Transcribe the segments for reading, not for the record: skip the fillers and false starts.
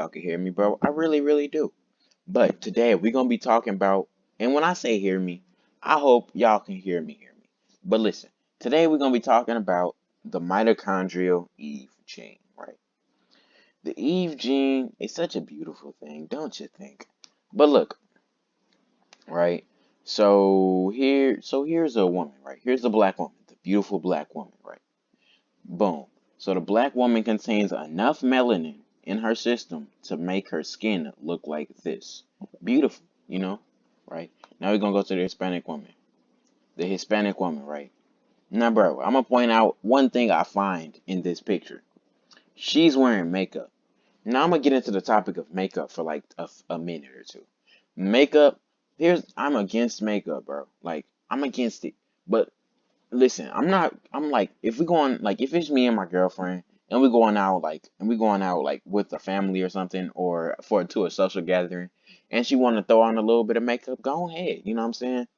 y'all can hear me, bro. I really, really do. But today we're gonna be talking about, and when I say hear me, I hope y'all can hear me. But listen, today we're gonna be talking about the mitochondrial Eve gene, right? The Eve gene is such a beautiful thing, don't you think? But look, right? So here's a woman, right? Here's the black woman, the beautiful black woman, right? Boom. So the black woman contains enough melanin in her system to make her skin look like this. Beautiful, right? Now we're gonna go to the Hispanic woman. The Hispanic woman, right? Now, bro, I'm gonna point out one thing I find in this picture. She's wearing makeup. Now I'm gonna get into the topic of makeup for like a minute or two. Makeup, I'm against makeup, bro. Like, I'm against it. But listen, I'm like, if we going, like, if it's me and my girlfriend and we going out like with a family or something, or to a social gathering, and she want to throw on a little bit of makeup, go ahead, you know what I'm saying?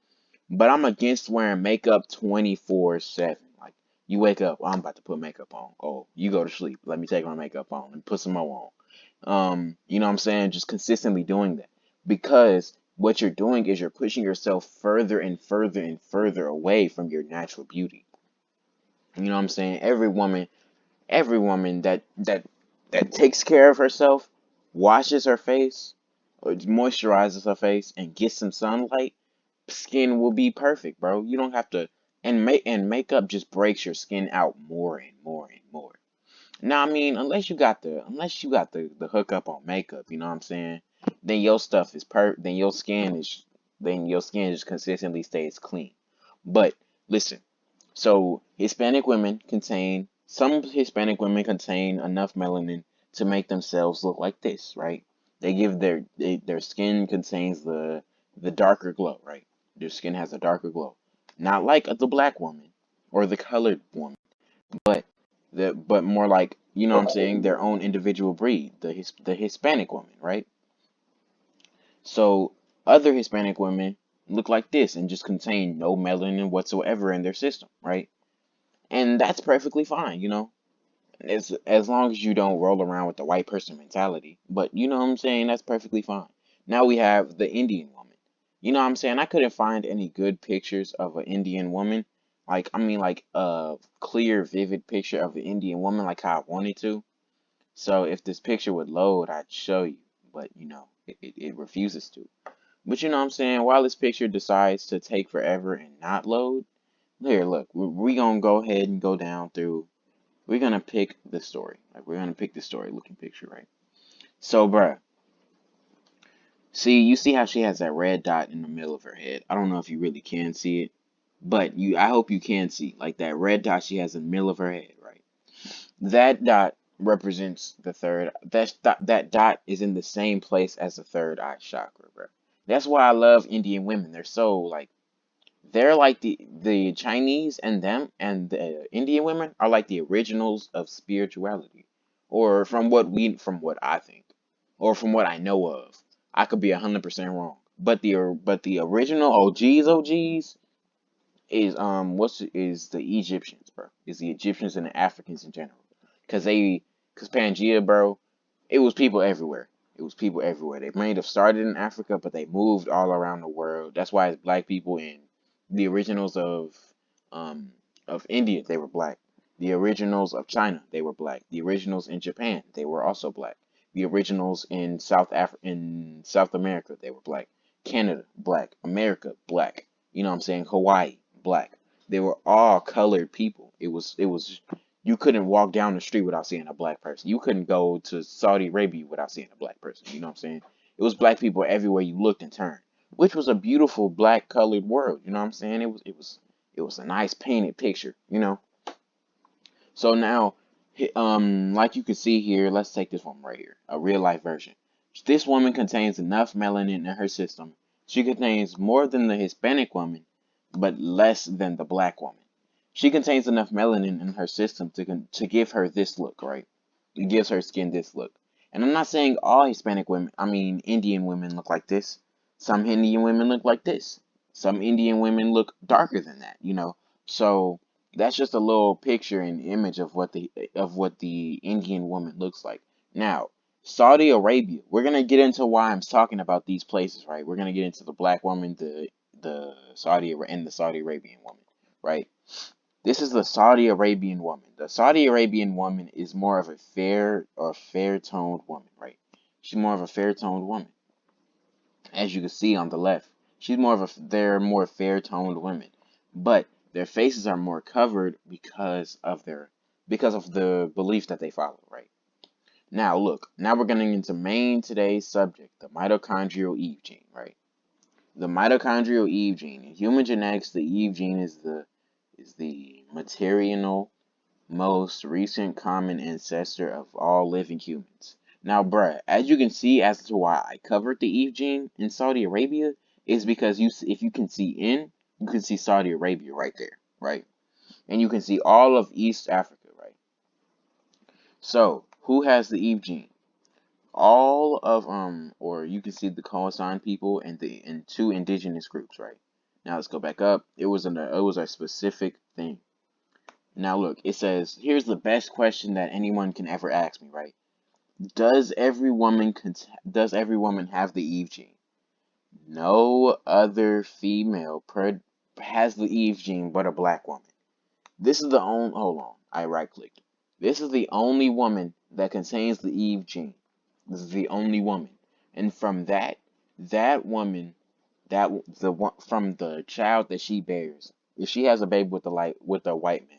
But I'm against wearing makeup 24/7. Like, you wake up, "Oh, I'm about to put makeup on. Oh, you go to sleep. Let me take my makeup on and put some more on. You know what I'm saying? Just consistently doing that. Because what you're doing is you're pushing yourself further and further and further away from your natural beauty. You know what I'm saying? Every woman that takes care of herself, washes her face, or moisturizes her face, and gets some sunlight, skin will be perfect, bro. You don't have to, and makeup just breaks your skin out more and more and more. Now, I mean, unless you got the hookup on makeup, you know what I'm saying? Then your stuff is then your skin just consistently stays clean. But listen, some Hispanic women contain enough melanin to make themselves look like this, right? Their skin contains the darker glow, right? Their skin has a darker glow. Not like the black woman or the colored woman, but but more like, you know what I'm saying, their own individual breed, the Hispanic woman, right? So other Hispanic women look like this and just contain no melanin whatsoever in their system, right? And that's perfectly fine. As long as you don't roll around with the white person mentality. But you know what I'm saying? That's perfectly fine. Now we have the Indian woman. You know what I'm saying? I couldn't find any good pictures of an Indian woman. Like, I mean, like a clear, vivid picture of an Indian woman, like how I wanted to. So if this picture would load, I'd show you. But it refuses to. But you know what I'm saying? While this picture decides to take forever and not load, here, look, we gonna go ahead and go down through. We're gonna pick the story. Like, we're gonna pick the story looking picture, right? So, bruh, you see how she has that red dot in the middle of her head. I don't know if you really can see it, but I hope you can see, like, that red dot she has in the middle of her head, right? That dot represents the third. That dot is in the same place as the third eye chakra, bro. That's why I love Indian women. They're like the Chinese, and the Indian women are like the originals of spirituality, or from what I think, or from what I know of. I could be 100% wrong, but the original OGs is the Egyptians, bro. Is the Egyptians and the Africans in general, because Pangea, bro, it was people everywhere. It was people everywhere. They might have started in Africa, but they moved all around the world. That's why it's black people in the originals um of India, they were black. The originals of China, they were black. The originals in Japan, they were also black. The originals in South America, they were black. Canada, black. America, black. You know what I'm saying? Hawaii, black. They were all colored people. It was you couldn't walk down the street without seeing a black person. You couldn't go to Saudi Arabia without seeing a black person. You know what I'm saying? It was black people everywhere you looked and turned, which was a beautiful black colored world. You know what I'm saying? It was a nice painted picture. So now, like you can see here, let's take this one right here, a real life version. This woman contains enough melanin in her system. She contains more than the Hispanic woman, but less than the black woman. She contains enough melanin in her system to give her this look, right? It gives her skin this look. And I'm not saying all Indian women look like this. Some Indian women look like this. Some Indian women look darker than that. So that's just a little picture and image of what the Indian woman looks like. Now, Saudi Arabia. We're gonna get into why I'm talking about these places, right? We're gonna get into the black woman, the Saudi Arabian woman, right? This is the Saudi Arabian woman. The Saudi Arabian woman is more of a fair toned woman, right? She's more of a fair toned woman, as you can see on the left. They're more fair toned women, but their faces are more covered because of the beliefs that they follow, right? Now look, now we're getting into main today's subject, the mitochondrial Eve gene, right? The mitochondrial Eve gene. In human genetics, the Eve gene is the material most recent common ancestor of all living humans. Now, bruh, as you can see, as to why I covered the Eve gene in Saudi Arabia, is because if you can see you can see Saudi Arabia right there, right? And you can see all of East Africa, right? So, who has the Eve gene? All of or you can see the cosine people and the two indigenous groups, right? Now let's go back up. It was a specific thing. Now look, it says here's the best question that anyone can ever ask me, right? Does every woman have the Eve gene? No other has the Eve gene but a black woman. This is the only hold on, I right clicked. This is the only woman that contains the Eve gene. This is the only woman. And from that woman, from the child that she bears, if she has a baby with a white man,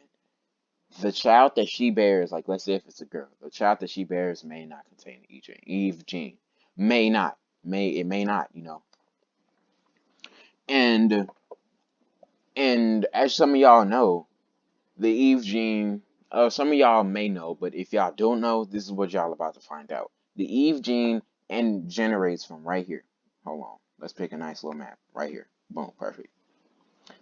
the child that she bears, like let's say if it's a girl, the child that she bears may not contain the Eve gene. May not. May not, And as some of y'all know, the Eve gene, some of y'all may know, but if y'all don't know, this is what y'all about to find out. The Eve gene and generates from right here. Hold on. Let's pick a nice little map right here. Boom, perfect.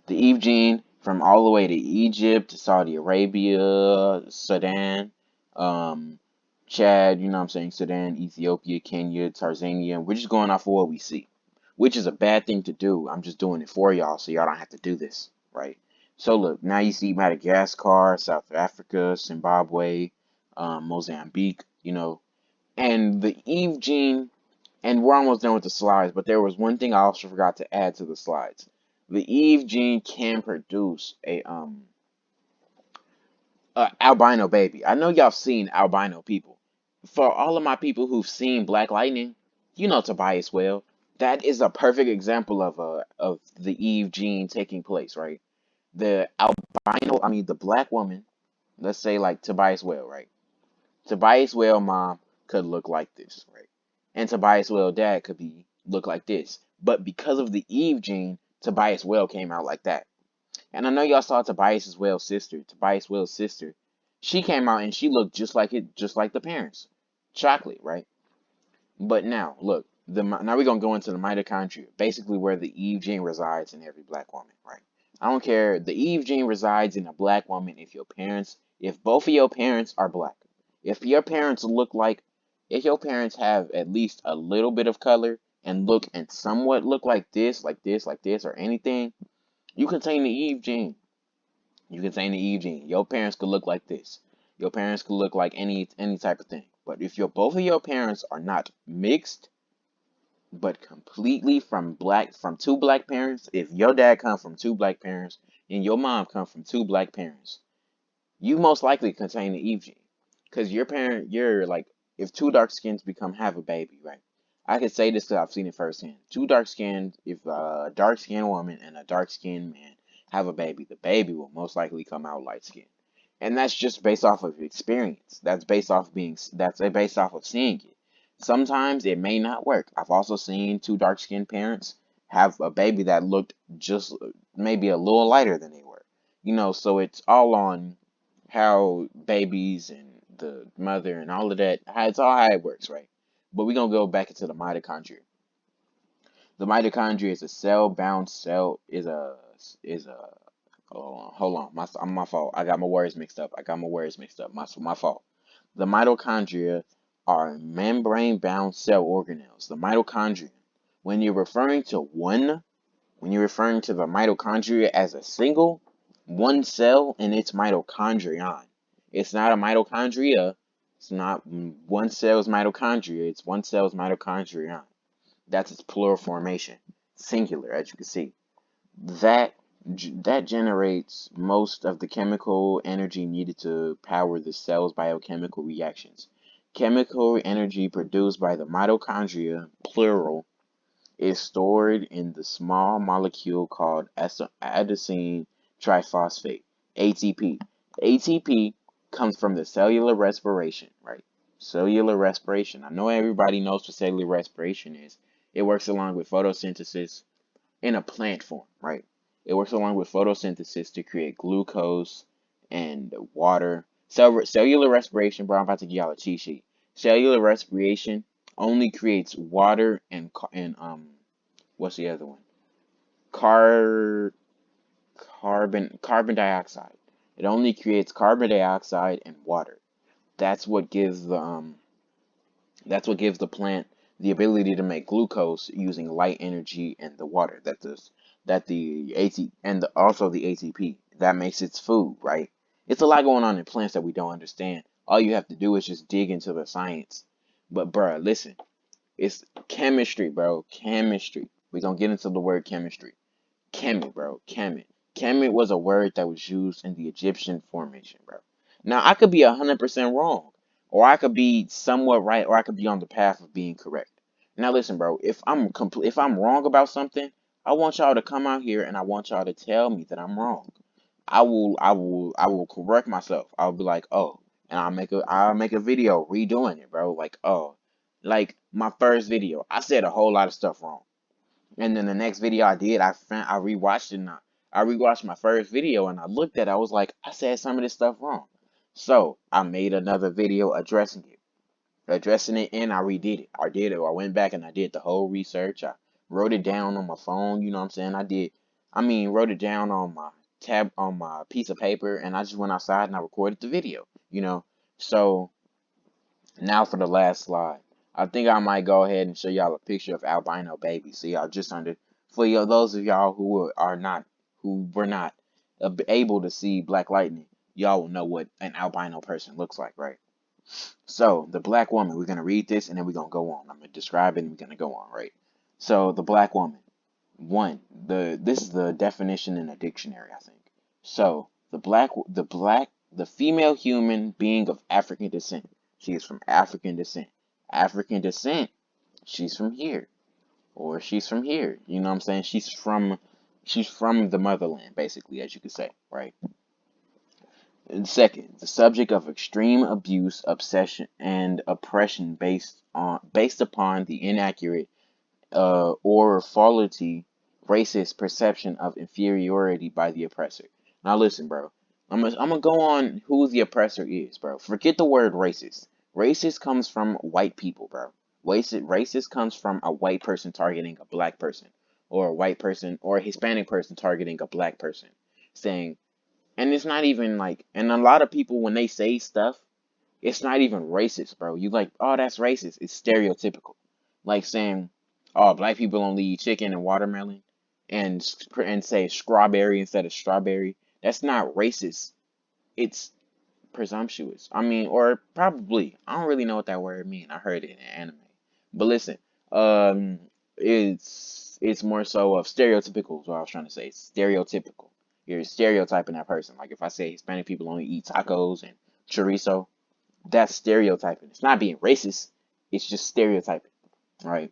The Eve gene from all the way to Egypt, Saudi Arabia, Sudan, um, Chad, you know what I'm saying, Sudan, Ethiopia, Kenya, Tanzania. We're just going off of what we see, which is a bad thing to do. I'm just doing it for y'all so y'all don't have to do this, right? So look, now you see Madagascar, South Africa, Zimbabwe, Mozambique, and the Eve gene, and we're almost done with the slides, but there was one thing I also forgot to add to the slides. The Eve gene can produce a albino baby. I know y'all seen albino people. For all of my people who've seen Black Lightning, you know Tobias well. That is a perfect example of the Eve gene taking place, right? The the black woman, let's say like Tobias Well, right? Tobias Well mom could look like this, right? And Tobias Well dad could look like this. But because of the Eve gene, Tobias Well came out like that. And I know y'all saw Tobias Well's sister. She came out and she looked just like the parents. Chocolate, right? But now, look, now we're gonna go into the mitochondria, basically where the Eve gene resides in every black woman, right? I don't care. The Eve gene resides in a black woman if both of your parents are black. If your parents look like, if your parents have at least a little bit of color and somewhat look like this, like this, like this, or anything, you contain the Eve gene. You contain the Eve gene. Your parents could look like this. Your parents could look like any type of thing. But if both of your parents are not mixed, but completely from two black parents, if your dad comes from two black parents and your mom comes from two black parents, you most likely contain the Eve gene. Because you're like, if two dark skins have a baby, right? I can say this because I've seen it firsthand. If a dark skinned woman and a dark skinned man have a baby, the baby will most likely come out light skinned. And that's just based off of experience. That's based off of seeing it. Sometimes it may not work. I've also seen two dark skinned parents have a baby that looked just maybe a little lighter than they were. So it's all on how babies and the mother and all of that, it's all how it works, right? But we're gonna go back into the mitochondria. The mitochondria is a cell bound cell is a hold on, my fault. I got my words mixed up. My fault. The mitochondria are membrane bound cell organelles. The mitochondria. When you're referring to the mitochondria as a one cell and its mitochondrion. It's not a mitochondria, It's not one cell's mitochondria. It's one cell's mitochondria. That's its plural formation, singular, as you can see. That that generates most of the chemical energy needed to power the cell's biochemical reactions. Chemical energy produced by the mitochondria, plural, is stored in the small molecule called adenosine triphosphate, ATP. ATP comes from the cellular respiration, right? Cellular respiration. I know everybody knows what cellular respiration is. It works along with photosynthesis in a plant form, right? It works along with photosynthesis to create glucose and water. Cellular respiration, bro, I'm about to give y'all a cheat sheet. Cellular respiration only creates water and what's the other one? Car carbon dioxide. It only creates carbon dioxide and water. That's what gives the plant the ability to make glucose using light energy and the water that the AT and also the ATP that makes its food, right? It's a lot going on in plants that we don't understand. All you have to do is just dig into the science. But bruh, listen, it's chemistry, bro. Chemistry. We're gonna get into the word chemistry. Kemet, bro. Kemet. Kemet was a word that was used in the Egyptian formation, bro. Now, I could be 100% wrong, or I could be somewhat right, or I could be on the path of being correct. Now, listen, bro. If I'm wrong about something, I want y'all to come out here and I want y'all to tell me that I'm wrong. I will correct myself. I'll be like, oh, and I'll make a video redoing it, bro. Like, oh, like my first video, I said a whole lot of stuff wrong. And then the next video I did, I rewatched it and I rewatched my first video and I looked at it, I was like, I said some of this stuff wrong. So I made another video addressing it and I redid it. I did it. I went back and I did the whole research. I wrote it down on my phone, you know what I'm saying? Wrote it down on my tab on my piece of paper and I just went outside and I recorded the video, you know. So now for the last slide. I think I might go ahead and show y'all a picture of albino babies. So y'all just under for you those of y'all who were not able to see black lightning, y'all will know what an albino person looks like, right? So the black woman, we're gonna read this and then we're gonna go on. I'm gonna describe it and we're gonna go on, right? So the black woman, this is the definition in a dictionary, I think. So the female human being of African descent. She is from African descent. African descent, she's from here. Or she's from here. You know what I'm saying? She's from the motherland, basically, as you could say, right? And second, the subject of extreme abuse, obsession, and oppression based upon the inaccurate or faulty racist perception of inferiority by the oppressor. Now listen, bro. I'm gonna go on who the oppressor is, bro. Forget the word racist. Racist comes from white people, bro. Racist comes from a white person targeting a black person, or a white person or a Hispanic person targeting a black person, saying, and it's not even like, and a lot of people when they say stuff, it's not even racist, bro. You like, oh, that's racist. It's stereotypical. Like saying, oh, black people only eat chicken and watermelon and say strawberry instead of strawberry. That's not racist. It's presumptuous. Or probably. I don't really know what that word means. I heard it in anime. But listen, um, it's more so of stereotypical is what I was trying to say. It's stereotypical. You're stereotyping that person. Like if I say Hispanic people only eat tacos and chorizo, that's stereotyping. It's not being racist. It's just stereotyping. Right?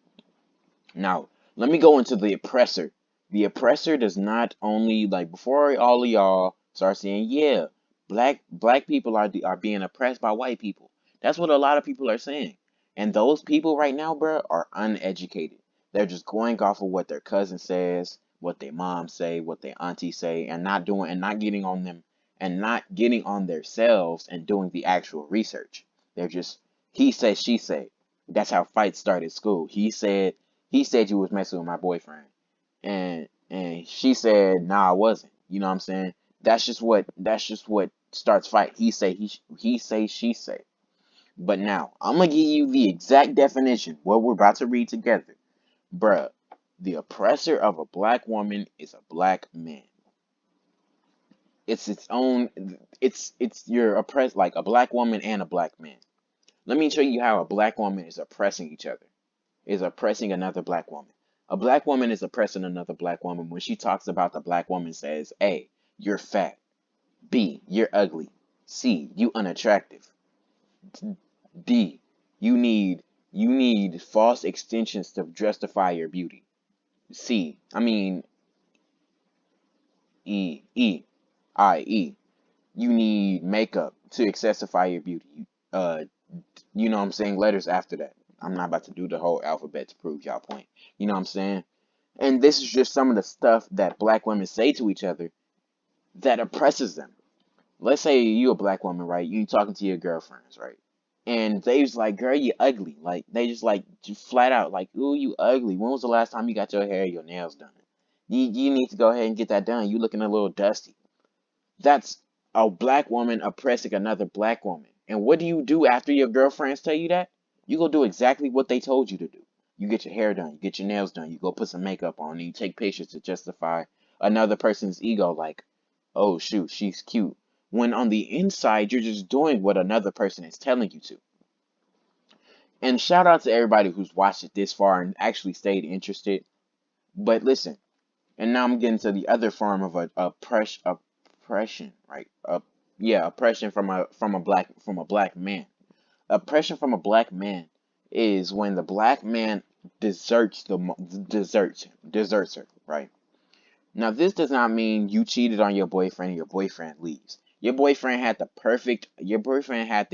Now, let me go into the oppressor. The oppressor does not only like before all of y'all start saying, yeah, black people are being oppressed by white people. That's what a lot of people are saying. And those people right now, bro, are uneducated. They're just going off of what their cousin says, what their mom say, what their auntie say, and not getting on them and not getting on themselves and doing the actual research. They're just he said, she said. That's how fights start at school. He said you was messing with my boyfriend, and she said, nah, I wasn't. You know what I'm saying? That's just what starts fight. He say she say. But now I'm gonna give you the exact definition. What we're about to read together, bruh. The oppressor of a black woman is a black man. It's its own. It's you're oppressed like a black woman and a black man. Let me show you how a black woman is oppressing each other, is oppressing another black woman. A black woman is oppressing another black woman when she talks about the black woman says, A, you're fat. B, you're ugly. C, you unattractive. D, you need false extensions to justify your beauty. C, I mean E, you need makeup to accessify your beauty. Uh, you know what I'm saying? Letters after that. I'm not about to do the whole alphabet to prove y'all point. You know what I'm saying? And this is just some of the stuff that black women say to each other that oppresses them. Let's say you a black woman, right? You talking to your girlfriends, right? And they just like, girl, you ugly. Like they just like just flat out like, ooh, you ugly. When was the last time you got your hair, your nails done? You need to go ahead and get that done. You looking a little dusty. That's a black woman oppressing another black woman. And what do you do after your girlfriends tell you that? You go do exactly what they told you to do. You get your hair done, you get your nails done, you go put some makeup on, and you take pictures to justify another person's ego, like, oh shoot, she's cute. When on the inside, you're just doing what another person is telling you to. And shout out to everybody who's watched it this far and actually stayed interested. But listen, and now I'm getting to the other form of oppression, right? Yeah, oppression from a black man. Oppression from a black man is when the black man deserts her, right? Now this does not mean you cheated on your boyfriend and your boyfriend leaves. Your boyfriend had the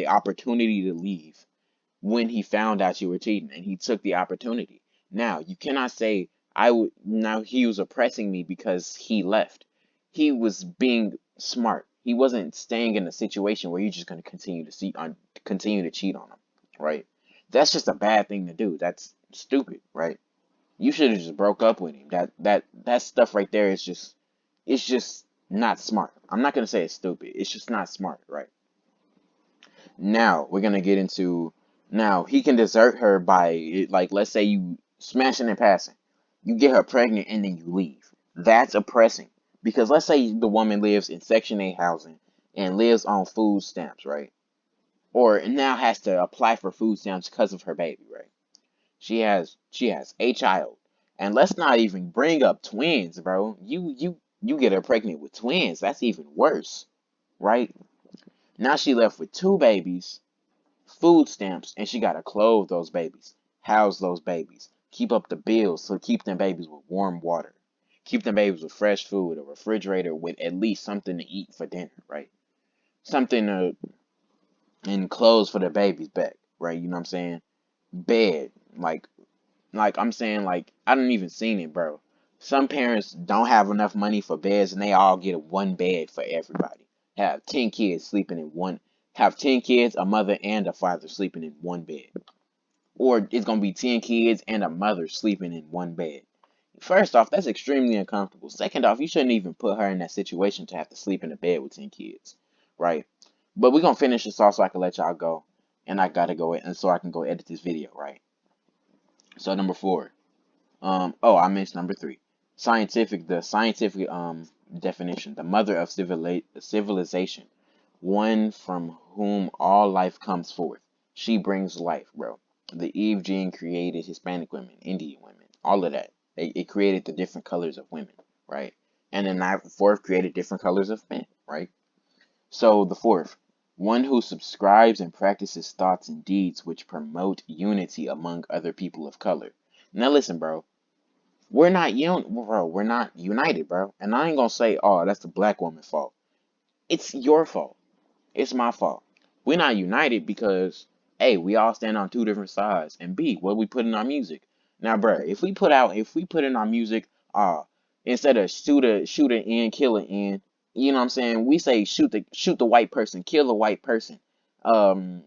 opportunity to leave when he found out you were cheating and he took the opportunity. Now, you cannot say now he was oppressing me because he left. He was being smart. He wasn't staying in a situation where you're just going to continue to cheat on him, right? That's just a bad thing to do. That's stupid, right? You should have just broke up with him. That stuff right there is just it's just not smart. I'm not going to say it's stupid. It's just not smart, right? Now we're gonna get into now he can desert her by like let's say you smashing and passing. You get her pregnant and then you leave. That's oppressing. Because let's say the woman lives in Section 8 housing and lives on food stamps, right? Or now has to apply for food stamps because of her baby, right? She has a child. And let's not even bring up twins, bro. You get her pregnant with twins. That's even worse, right? Now she left with two babies, food stamps, and she gotta clothe those babies, house those babies, keep up the bills, so keep them babies with warm water, keep them babies with fresh food, a refrigerator with at least something to eat for dinner, right? Something to and clothes for the baby's back, right? You know what I'm saying? Bed, like I'm saying, like I don't even seen it, bro. Some parents don't have enough money for beds, and they all get one bed for everybody. Have 10 kids sleeping in one. Have 10 kids, a mother and a father sleeping in one bed, or it's gonna be 10 kids and a mother sleeping in one bed. First off, that's extremely uncomfortable. Second off, you shouldn't even put her in that situation to have to sleep in a bed with 10 kids, right? But we're gonna finish this off so I can let y'all go, and I gotta go, and so I can go edit this video, right? So number four. Oh, I missed number three. The scientific definition, the mother of civilization, one from whom all life comes forth. She brings life, bro. The Eve gene created Hispanic women, Indian women, all of that. It created the different colors of women, right? And then that fourth created different colors of men, right? So the fourth, one who subscribes and practices thoughts and deeds which promote unity among other people of color. Now listen, bro. We're not united, bro. And I ain't gonna say, oh, that's the black woman's fault. It's your fault. It's my fault. We're not united because A, we all stand on two different sides, and B, what we put in our music. Now, bro, if we put in our music, instead of shoot an end, kill an end, you know what I'm saying? We say shoot the white person, kill the white person,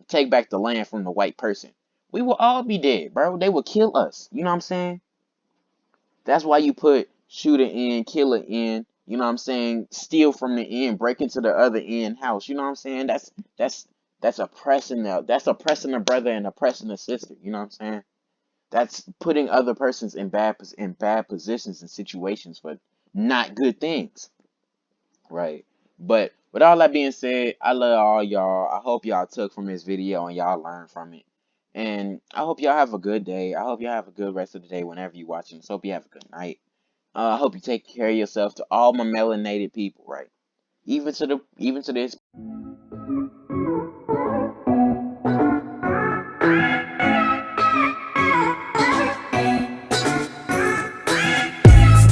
take back the land from the white person. We will all be dead, bro. They will kill us. You know what I'm saying? That's why you put shoot an end, kill an end. You know what I'm saying? Steal from the end, break into the other end house. You know what I'm saying? That's oppressing the brother and oppressing the sister. You know what I'm saying? That's putting other persons in bad positions and situations for not good things, right? But With all that being said, I love all y'all. I hope y'all took from this video and y'all learned from it. And I hope y'all have a good day. I hope y'all have a good rest of the day whenever you're watching this. Hope you have a good night. I hope you take care of yourself, to all my melanated people, right? Even to this